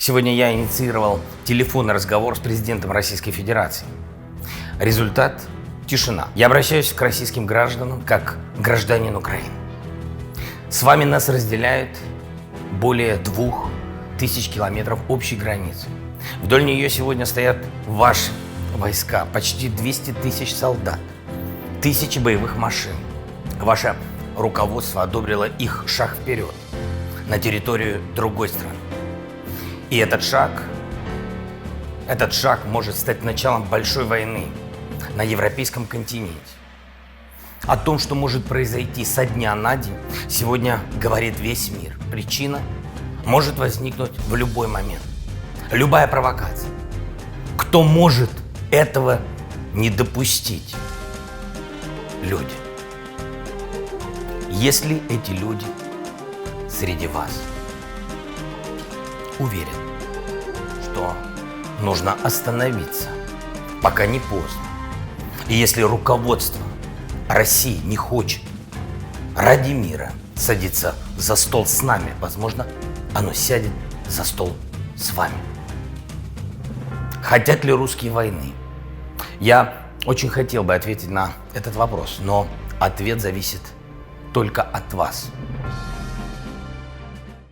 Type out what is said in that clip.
Сегодня я инициировал телефонный разговор с президентом Российской Федерации. Результат – тишина. Я обращаюсь к российским гражданам как гражданин Украины. С вами нас разделяет более 2000 километров общей границы. Вдоль нее сегодня стоят ваши войска, почти 200 тысяч солдат, тысячи боевых машин. Ваше руководство одобрило их шаг вперед на территорию другой страны. И этот шаг может стать началом большой войны на европейском континенте. О том, что может произойти со дня на день, сегодня говорит весь мир. Причина может возникнуть в любой момент. Любая провокация. Кто может этого не допустить? Люди. Если эти люди среди вас, уверен, что нужно остановиться, пока не поздно. И если руководство России не хочет ради мира садиться за стол с нами, возможно, оно сядет за стол с вами. Хотят ли русские войны? Я очень хотел бы ответить на этот вопрос, но ответ зависит только от вас.